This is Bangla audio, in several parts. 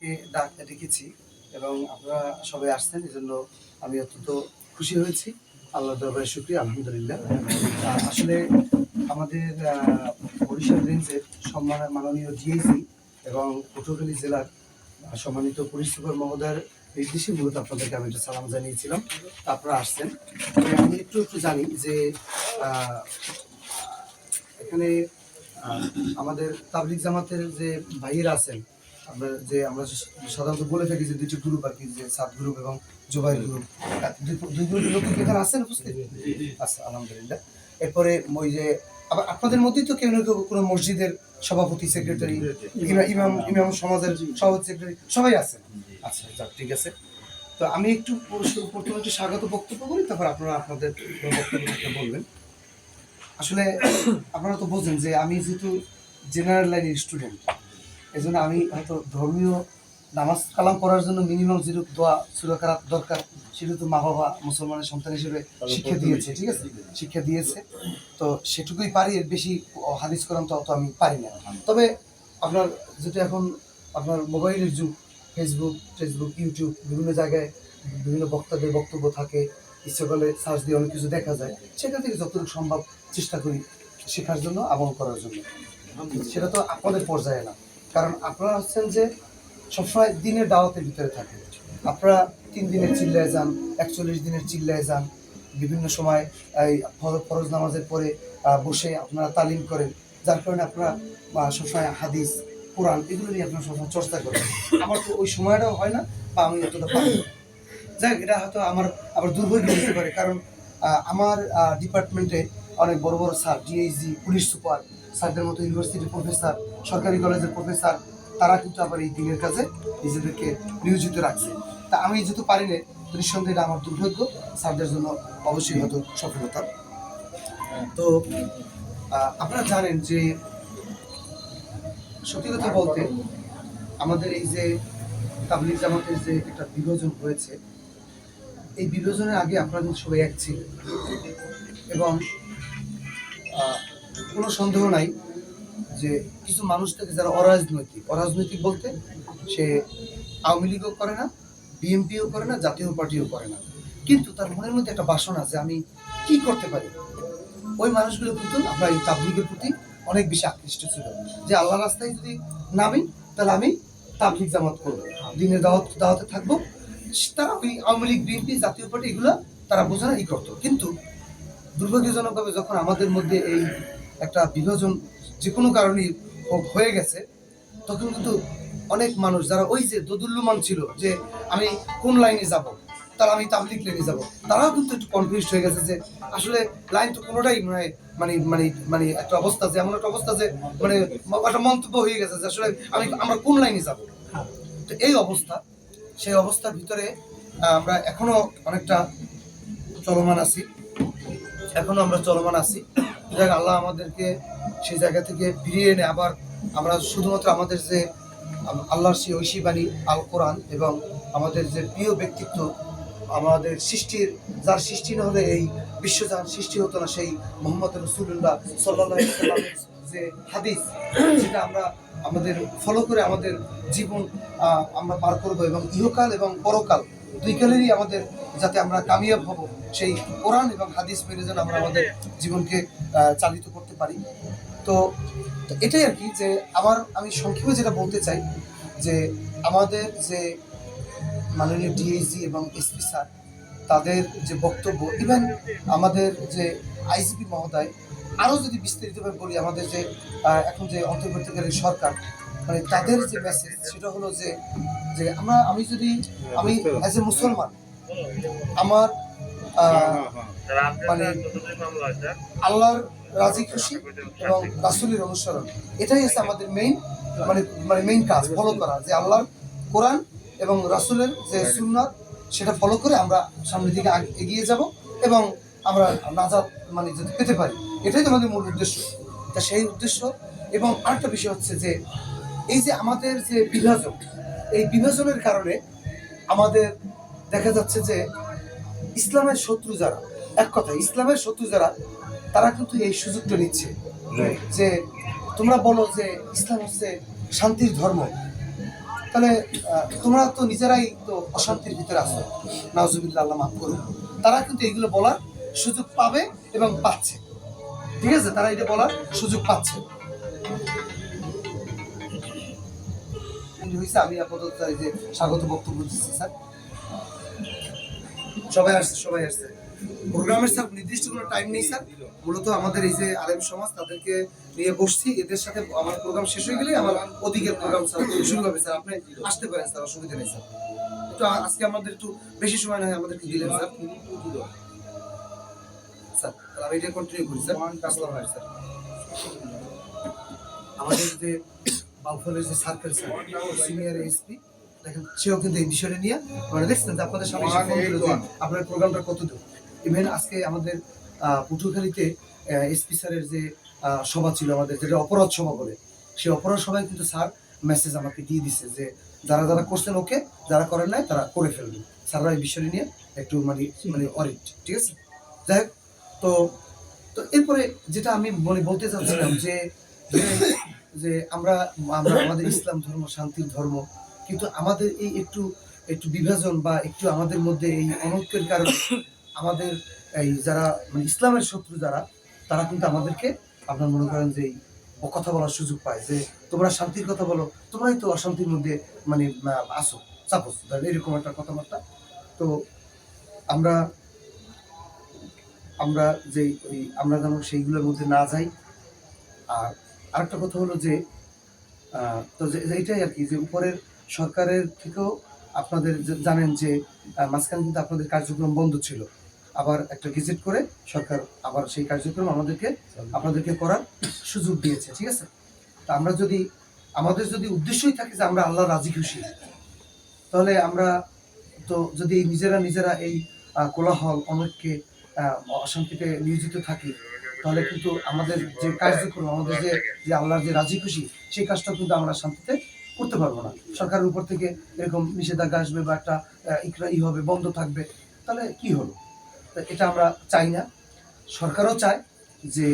ডেকেছি এবং আপনারা সবাই আসছেন, এই জন্য আমি অত্যন্ত খুশি হয়েছি। আল্লাহর দরবারে শুকরিয়া, আলহামদুলিল্লাহ। আসলে আমাদের বরিশাল রেঞ্জের মাননীয় ডিআইজি এবং পটুয়াখালী জেলার সম্মানিত পুলিশ সুপার মহোদয়ের নির্দেশে মূলত আপনাদেরকে আমি একটা সালাম জানিয়েছিলাম। আপনারা আসছেন। আমি একটু জানি যে এখানে আমাদের তাবলিগ জামাতের যে ভাইয়েরা আছেন, আমরা সাধারণত বলে থাকি যে দুটি গ্রুপ আর কি, যে সাত গ্রুপ এবং জুবাইর গ্রুপ, দুই গ্রুপের লোক এখানে আছেন উপস্থিত? আচ্ছা, আলহামদুলিল্লাহ। এরপরে ওই যে আবার আপনাদের মধ্যেই তো কেউ না কেউ কোনো মসজিদের সভাপতি, সেক্রেটারি, ইমাম সমাজের সভাপতি, সেক্রেটারি সবাই আছেন। আচ্ছা, যাক, ঠিক আছে। তো আমি একটু প্রথমে একটু স্বাগত বক্তব্য বলি, তারপর আপনারা আপনাদের বক্তব্য বলবেন। আসলে আপনারা তো বোঝেন যে আমি যেহেতু জেনারেল লাইনের স্টুডেন্ট, এই জন্য আমি হয়তো ধর্মীয় নামাজ কালাম করার জন্য মিনিমাম যেটুক দোয়া সূরা কেরাত দরকার, সেটা তো মা বাবা মুসলমানের সন্তান হিসেবে শিক্ষা দিয়েছে, ঠিক আছে, শিক্ষা দিয়েছে। তো সেটুকুই পারি, এর বেশি হাদিস কোরআন তো অত আমি পারি না। তবে আপনার যেটা এখন আপনার মোবাইলের যুগ, ফেসবুক, ইউটিউব, বিভিন্ন জায়গায় বিভিন্ন বক্তাদের বক্তব্য থাকে, ইচ্ছে করলে সার্চ দিয়ে অনেক কিছু দেখা যায়, সেখান থেকে যতটুকু সম্ভব চেষ্টা করি শেখার জন্য, আমল করার জন্য। সেটা তো আপনাদের পর্যায়ে না, কারণ আপনারা হচ্ছেন যে সবসময় দিনের দাওয়াতের ভিতরে থাকে। আপনারা 3 দিনের চিল্লায় যান, 41 দিনের চিল্লায় যান, বিভিন্ন সময় এই ফরজ নামাজের পরে বসে আপনারা তালিম করেন, যার কারণে আপনারা সবসময় হাদিস, কোরআন এগুলো নিয়ে আপনারা সবসময় চর্চা করেন। আমার তো ওই সময়টাও হয় না, বা আমি অতটা পারি না। যাই হোক, এটা হয়তো আমার আবার দুর্ভাগ্য হতে পারে, কারণ আমার ডিপার্টমেন্টে অনেক বড় বড় স্যার, ডিআইজি, পুলিশ সুপার স্যারদের মতো, ইউনিভার্সিটির প্রফেসর, সরকারি কলেজের প্রফেসর, তারা কিন্তু আবার এই দিনের কাজে নিজেদেরকে নিয়োজিত রাখছে। তা আমি যেহেতু পারি না, নিঃসন্দেহে এটা আমার দুর্ভাগ্য, স্যারদের জন্য অবশ্যই হয়তো সফলতা। তো আপনারা জানেন যে সত্যি কথা বলতে আমাদের এই যে তাবলিগ জামাতের যে একটা বিভাজন হয়েছে, এই বিভাজনের আগে আপনারা কিন্তু সবাই এক ছিল, এবং কোনো সন্দেহ নাই যে কিছু মানুষ থেকে যারা অরাজনৈতিক বলতে সে আওয়ামী লীগও করে না, বিএনপিও করে না, জাতীয় পার্টিও করে না, কিন্তু তার মনের মধ্যে একটা বাসনা যে আমি কি করতে পারি। ওই মানুষগুলো কিন্তু আমরা এই তাবলিগের প্রতি অনেক বেশি আকৃষ্ট ছিল, যে আল্লাহ রাস্তায় যদি নামি তাহলে আমি তাবলিগ জামাত করবো, দিনের দাওয়াতে থাকবো। তারা ওই আওয়ামী লীগ, বিএনপি, জাতীয় পার্টি এগুলো তারা বোঝে না, করতো। কিন্তু দুর্ভাগ্যজনকভাবে যখন আমাদের মধ্যে এই একটা বিভাজন যে কোনো কারণেই হয়ে গেছে, তখন কিন্তু অনেক মানুষ যারা ওই যে দোদুল্যমান ছিল যে আমি কোন লাইনে যাব, তারা আমি তাবলিগ লাইনে যাব, তারাও কিন্তু একটু কনফিউজড হয়ে গেছে যে আসলে লাইন তো কোনোটাই মানে মানে মানে একটা অবস্থা, যে এমন একটা অবস্থা যে মানে একটা মন্তব্য হয়ে গেছে যে আসলে আমরা কোন লাইনে যাব। তো এই অবস্থা, সেই অবস্থার ভিতরে আমরা এখনো অনেকটা চলমান আছি, আল্লাহ আমাদেরকে সেই জায়গা থেকে ফিরিয়ে এনে আবার আমরা শুধুমাত্র আমাদের যে আল্লাহর সেই ঐশী বাণী আল কোরআন এবং আমাদের যে প্রিয় ব্যক্তিত্ব, আমাদের সৃষ্টির, যার সৃষ্টি না হলে এই বিশ্বজান সৃষ্টি হতো না, সেই মোহাম্মদ রাসূলুল্লাহ সাল্লাল্লাহু আলাইহি ওয়াসাল্লামের যে হাদিস, যেটা আমরা আমাদের ফলো করে আমাদের জীবন আমরা পার করবো, এবং ইহকাল এবং পরকাল দুই কালেরই আমাদের যাতে আমরা কামিয়াব হব, সেই কোরআন এবং হাদিস মেনে যেন আমরা আমাদের জীবনকে চালিত করতে পারি। তো এটাই আর কি, যে আমি সংক্ষেপে যেটা বলতে চাই, যে আমাদের যে মাননীয় ডিআইজি এবং এসপি স্যার, তাদের যে বক্তব্য, ইভেন আমাদের যে আইজিপি মহোদয়, আরও যদি বিস্তারিতভাবে বলি, আমাদের যে এখন যে অন্তর্বর্তীকালীন সরকার, মানে তাদের যে মেসেজ, সেটা হলো যে যে আমি অ্যাজ এ মুসলমান, আমার মানে আল্লাহর রাজি খুশি এবং রাসূলের অনুসরণ, এটাই হচ্ছে আমাদের মেইন কাজ, ফলো করা, যে আল্লাহর কোরআন এবং রাসূলের যে সুন্নাত, সেটা ফলো করে আমরা সামনের দিকে এগিয়ে যাব এবং আমরা নাজাত যদি পেতে পারি, এটাই তো আমাদের মূল উদ্দেশ্য। তা সেই উদ্দেশ্য, এবং আরেকটা বিষয় হচ্ছে যে এই যে আমাদের যে বিভাজন, এই বিভাজনের কারণে আমাদের দেখা যাচ্ছে যে ইসলামের শত্রু যারা, এক কথা ইসলামের শত্রু যারা, তারা কিন্তু এই সুযোগটা নিচ্ছে, যে তোমরা বলো যে ইসলাম হচ্ছে শান্তির ধর্ম, তাহলে তোমরা তো নিজেরাই তো অশান্তির ভিতরে আছো, নাউজুবিল্লাহ, আল্লাহ মাফ করুন। তারা কিন্তু এগুলো বলার সুযোগ পাবে এবং পাচ্ছে, ঠিক আছে, তারা এটা বলার সুযোগ পাচ্ছে। আমি আপাতত চাই যে স্বাগত বক্তব্য দিচ্ছি স্যার। সবাই আসছে প্রোগ্রামের স্যার নির্দিষ্ট কোনো টাইম নেই স্যার। মূলত আমাদের এই যে আলেম সমাজ তাদেরকে নিয়ে বসছি, এদের সাথে আমার প্রোগ্রাম শেষ হয়ে গেলেই আমার ওদিকের প্রোগ্রাম স্যার শুরু হবে স্যার। আপনি আসতে পারেন স্যার, অসুবিধা নেই স্যার। একটু আজকে আমাদের একটু বেশি সময় নয় আমাদেরকে দিলেন স্যার। স্যার আমি এটা কন্টিনিউ করি স্যার। আসসালামু আলাইকুম স্যার। আমাদের যে বাউফলের যে সার্কেল স্যার সিনিয়র এসপি দেখেন, সেও কিন্তু এই বিষয়টা নিয়ে মানে দেখছেন যে আপনাদের সামনে আপনার প্রোগ্রামটা কত দূর। ইভেন আজকে আমাদের পটুয়াখালীতে এসপি স্যারের যে সভা ছিল আমাদের, যেটা অপরাধ সভা বলে, সেই অপরাধ সভায় কিন্তু স্যার মেসেজ আমাকে দিয়ে দিছে যে যারা যারা করছেন ওকে, যারা করেন নাই তারা করে ফেলবেন। স্যাররা এই বিষয়টা নিয়ে একটু মানে অরিট, ঠিক আছে। যাই হোক, তো তো এরপরে যেটা আমি বলতে চাচ্ছিলাম যে যে আমরা আমাদের ইসলাম ধর্ম শান্তির ধর্ম, কিন্তু আমাদের এই একটু একটু বিভাজন বা একটু আমাদের মধ্যে এই অনৈক্যের কারণে আমাদের এই যারা মানে ইসলামের শত্রু যারা, তারা কিন্তু আমাদেরকে আপনার মনে করেন যে কথা বলার সুযোগ পায় যে তোমরা শান্তির কথা বলো, তোমরাই তো অশান্তির মধ্যে মানে আসো, সাপোজ এরকম একটা কথাবার্তা। তো আমরা আমরা যে আমরা যেন সেইগুলোর মধ্যে না যাই। আর আরেকটা কথা হলো যে তো এইটাই আর কি, যে উপরের সরকারের থেকেও আপনাদের জানেন যে মাঝখানে কিন্তু আপনাদের কার্যক্রম বন্ধ ছিল, আবার একটা গেজেট করে সরকার আবার সেই কার্যক্রম আপনাদেরকে করার সুযোগ দিয়েছে, ঠিক আছে। তা আমরা যদি আমাদের যদি উদ্দেশ্যই থাকে যে আমরা আল্লাহ রাজি খুশি, তাহলে আমরা তো যদি নিজেরা এই কোলাহল অনেককে অশান্তিতে নিয়োজিত থাকি, তাহলে কিন্তু আমাদের যে কার্যক্রম, আমাদের যে আল্লাহর যে রাজি খুশি, সেই কাজটা কিন্তু আমরা শান্তিতে করতে পারবো না। সরকারের উপর থেকে এরকম নিষেধাজ্ঞা আসবে বা একটা হবে, বন্ধ থাকবে, তাহলে কি হলো? এটা আমরা চাই না। সরকারও চায় যে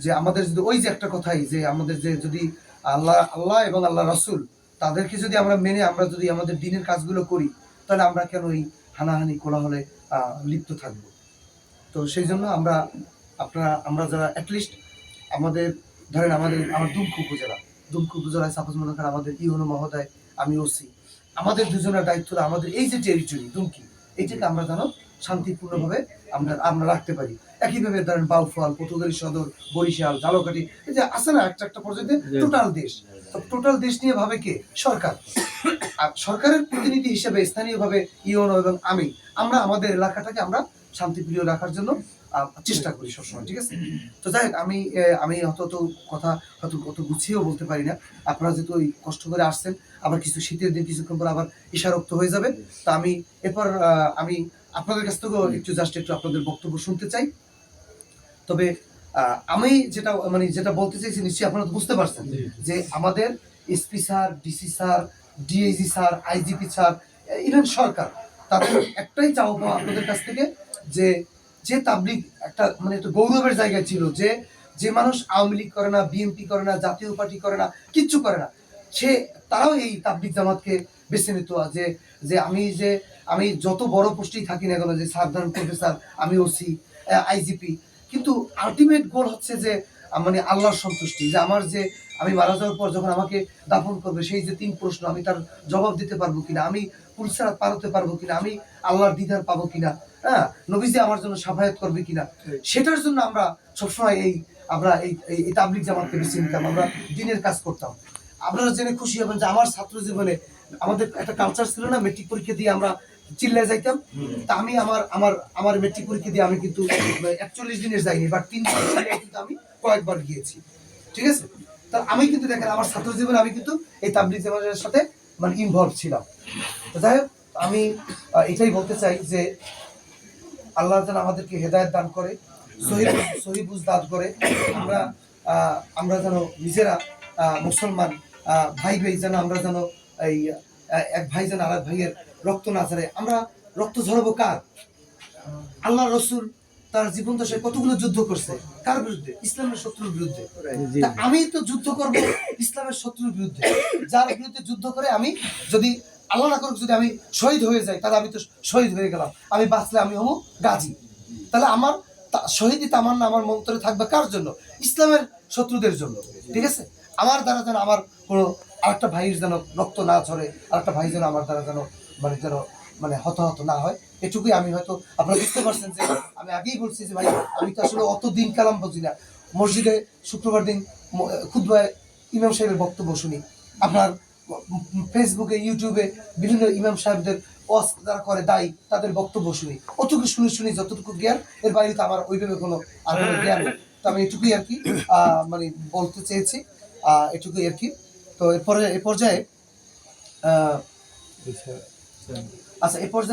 যে আমাদের যদি ওই যে একটা কথাই যে আমাদের যে যদি আল্লাহ এবং আল্লাহ রাসূল তাদেরকে যদি আমরা মেনে আমরা যদি আমাদের দিনের কাজগুলো করি, তাহলে আমরা কেন এই হানাহানি কোলাহলে লিপ্ত থাকবো? তো সেই জন্য আমরা যারা অ্যাটলিস্ট আমাদের ধরেন আমার দুমকু উপজেলায় সাপোজ মনে করেন আমাদের ইউনো মহোদয়, আমি ওসি, আমাদের দুজনের দায়িত্ব আমাদের এই যে টেরিটরি দুমকি, এইটাকে আমরা যেন শান্তিপূর্ণভাবে আমরা রাখতে পারি। একইভাবে ধরেন বাউফল, পটুয়াখালী সদর, বরিশাল, ঝালকাঠি, এই যে আছে না একটা পর্যায়ে টোটাল দেশ, তো টোটাল দেশ নিয়ে ভাবে কে? সরকার। আর সরকারের প্রতিনিধি হিসেবে স্থানীয়ভাবে ইউনো এবং আমরা আমাদের এলাকাটাকে আমরা শান্তিপ্রিয় রাখার জন্য চেষ্টা করি সবসময়, ঠিক আছে। তো যাই হোক, আমি অত কথা হয়তো অত গুছিয়েও বলতে পারি না। আপনারা যেহেতু ওই কষ্ট করে আসছেন, আবার কিছু শীতের দিন কিছুক্ষণ পর আবার ঈশারক্ত হয়ে যাবে। তা আমি এরপর আমি আপনাদের কাছ থেকেও একটু আপনাদের বক্তব্য শুনতে চাই। তবে আমি যেটা বলতে চাইছি নিশ্চয়ই আপনারা বুঝতে পারছেন যে আমাদের SP sir, DC sir, DIG sir, IGP sir, even সরকার, তাদের একটাই চাওয়া পাওয়া আপনাদের কাছ থেকে যে তাবলিগ একটা মানে একটু গৌরবের জায়গায় ছিল, যে মানুষ আওয়ামী লীগ করে না, বিএনপি করে না, জাতীয় পার্টি করে না, কিচ্ছু করে না, তারাও এই তাবলিগ জামাতকে বেছে নিত। যে আমি যত বড় পোস্টেই থাকি না কেন, যে সাধারণ প্রফেসর, আমি ওসি, আইজিপি, কিন্তু আলটিমেট গোল হচ্ছে যে মানে আল্লাহর সন্তুষ্টি, যে আমি মারা যাওয়ার পর যখন আমাকে দাফন করবে, সেই যে 3 প্রশ্ন, আমি তার জবাব দিতে পারবো কিনা, আমি পুলসিরাত পার হতে পারবো কিনা, আমি আল্লাহর দিদার পাবো কিনা, হ্যাঁ, নবীজি আমার জন্য সাফায়াত করবে কিনা, সেটার জন্য আমরা সবসময় এই তাবলিগ জামাতকে বেছে নিতাম, আমরা দিনের কাজ করতাম। আপনারা জেনে খুশি হবেন যে আমার ছাত্র জীবনে আমাদের একটা কালচার ছিল না, মেট্রিক পরীক্ষা দিয়ে আমরা চিল্লায় যাইতাম। তা আমি আমার মেট্রিক পরীক্ষা দিয়ে আমি কিন্তু 41 দিনের যাইনি, বাট 3 সালে কিন্তু আমি কয়েকবার গিয়েছি, ঠিক আছে। তা আমি কিন্তু দেখেন আমার ছাত্র জীবনে আমি কিন্তু এই তাবলিগ জামাতের সাথে মানে ইনভলভ ছিলাম। তো যাই হোক, আমি এটাই বলতে চাই যে আল্লাহ যেন আমাদেরকে হেদায়েত দান করে, সহি বুঝ দান করে, আমরা যেন নিজেরা মুসলমান ভাই যেন আমরা যেন এই এক ভাই যেন আর এক ভাইয়ের রক্ত না ঝরে। আমরা রক্ত ঝরাবো কার? আল্লাহ রসুল তার জীবন তো সে কতগুলো যুদ্ধ করছে, কার বিরুদ্ধে? ইসলামের শত্রুর বিরুদ্ধে। তা আমি তো যুদ্ধ করব ইসলামের শত্রুর বিরুদ্ধে, যার বিরুদ্ধে যুদ্ধ করে আমি যদি আল্লাহ না করুক যদি আমি শহীদ হয়ে যাই, তাহলে আমি তো শহীদ হয়ে গেলাম, আমি বাঁচলে আমি হবো গাজী। তাহলে আমার শহীদি তামান্না আমার মন্তরে থাকবে কার জন্য? ইসলামের শত্রুদের জন্য। ঠিক আছে, আমার দ্বারা যেন আমার কোনো আরেকটা ভাইয়ের যেন রক্ত না ঝরে, আরেকটা ভাই যেন আমার দ্বারা যেন মানে হতাহত না হয়, এটুকুই। আমি হয়তো আপনারা বুঝতে পারছেন যে আমি আগেই বলছি যে ভাই আমি তো আসলে অত দিন কালাম বুঝি না। মসজিদে শুক্রবার দিন খুতবায় ইমাম সাহেবের বক্তব্য শুনি, আপনার ফেসবুকে ইউটিউবে বিভিন্ন ইমাম সাহেবদের ওয়াজ যারা করে দায়ী তাদের বক্তব্য শুনি, অতটুকু শুনি যতটুকু জ্ঞান, এর বাইরে তো আমার ওইভাবে কোনো আর কোনো জ্ঞান নেই। তো আমি এটুকুই আর কি মানে বলতে চেয়েছি, এটুকুই আর কি। তো এ পর্যায়ে আচ্ছা, এ পর্যায়ে